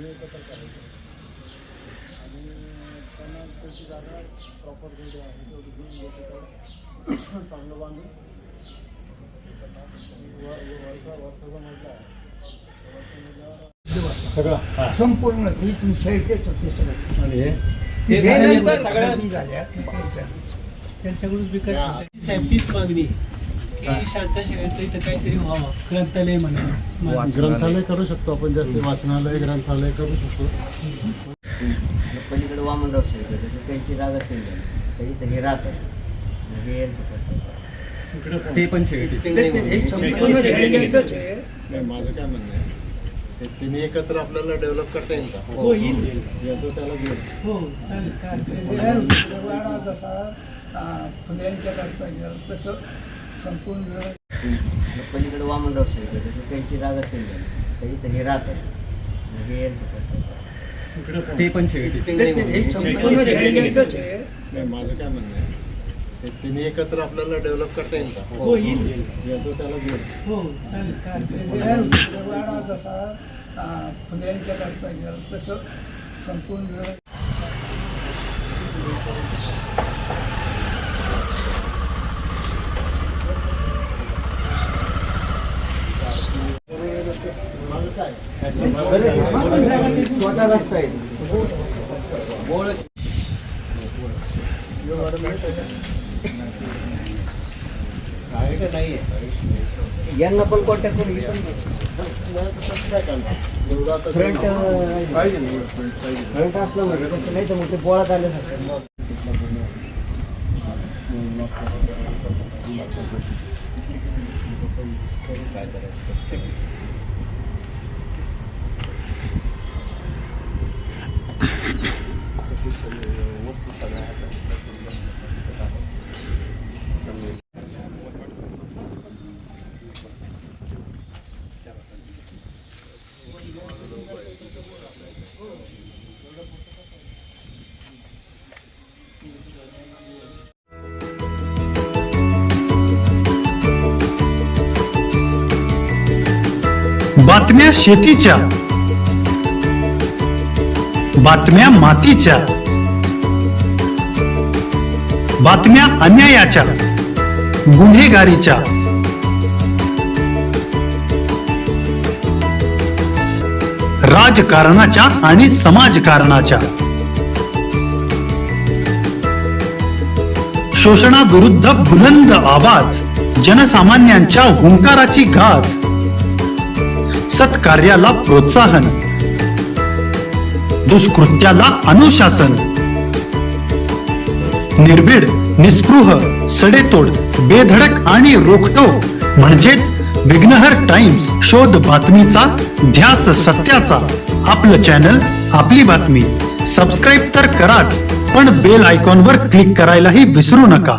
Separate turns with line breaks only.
एकत्र करायचं आणि त्यांना त्याची जागा प्रॉपर जेवढी आहे तेवढी घेऊन घेतो तेवढं चांगलं बांधून वरचा मजला आहे सगळं
संपूर्ण ती तुमच्या इथेच होते सगळं.
आणि हे
त्यांच्याकडून विकास साहेब तीच मागणी की शांता शेवटचं इथं काहीतरी व्हावं, ग्रंथालय म्हणा.
ग्रंथालय करू शकतो आपण, जास्त वाचनालय ग्रंथालय करू शकतो.
पलीकडे वामनराव शेळके त्यांची जागा असेल तर इथं हे राहतं हे यांचं करतात
ते पण शेवटी
हे संपूर्ण खेळण्याचंच आहे.
नाही, माझं काय म्हणणं आहे ते तिन्ही एकत्र आपल्याला डेव्हलप करता येईल का?
हो, येईल.
याचं त्याला घेऊन
हो चालेल. काय
वाडा जसा फुल्यांच्या पाहिजे तसं संपूर्ण
पलीकडे वामनराव शेळके त्यांची जागा असेल तर इथं हे राहतं हे यांचं करतात
ते पण शेवटी
हे संपूर्ण खेळण्याचंच आहे.
नाही, माझं काय म्हणणं आहे ते तिन्ही एकत्र आपल्याला डेव्हलप करता येईल का?
हो, येईल.
याचं त्याला घेऊन
हो चालेल. काय
वाडा जसा फुल्यांच्या पाहिजे तसं संपूर्ण
छोटा रस्ता आहे
आहे का नाही आहे?
यांना पण कॉन्टॅक्ट करून
काय करणार? एवढं आता
फ्रंट
पाहिजे ना,
फ्रंट असलं म्हणजे कसं नाही तर मग ते बोळात आल्यासारखं
काय करायचं? ठीक आहे.
बातम्या शेतीच्या, बातम्या मातीच्या, बातम्या अन्यायाच्या, गुन्हेगारीच्या, राजकारणाच्या आणि समाजकारणाच्या, शोषणाविरुद्ध बुलंद आवाज, जनसामान्यांच्या हुंकाराची गाज, सत्कार्याला प्रोत्साहन, दुष्कृत्याला अनुशासन, निर्भीड, निस्पृह, सडेतोड, बेधडक आणि रोखटोक म्हणजेच विघ्नहर टाइम्स. शोध बातमीचा, ध्यास सत्याचा. आपलं चॅनल, आपली बातमी. सबस्क्राईब तर कराच, पण बेल आयकॉनवर क्लिक करायलाही विसरू नका.